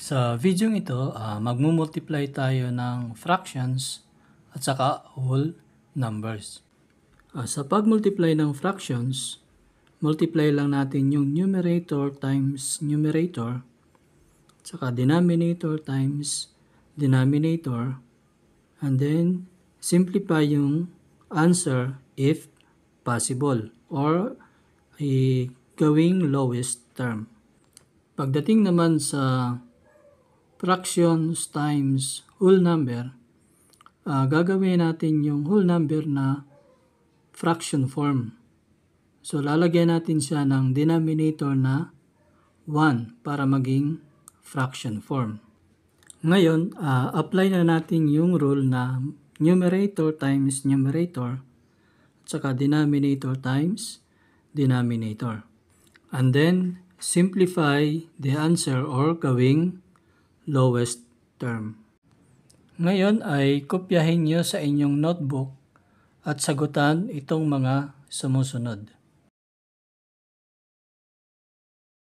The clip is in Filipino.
Sa video ito, magmumultiply tayo ng fractions at saka whole numbers. Sa pag-multiply ng fractions, multiply lang natin yung numerator times numerator, at saka denominator times denominator, and then simplify yung answer if possible or gawing lowest term. Pagdating naman sa fractions times whole number, gagawin natin yung whole number na fraction form. So, lalagyan natin siya ng denominator na 1 para maging fraction form. Ngayon, apply na natin yung rule na numerator times numerator at saka denominator times denominator. And then, simplify the answer or gawing lowest term. Ngayon ay kopyahin nyo sa inyong notebook at sagutan itong mga sumusunod.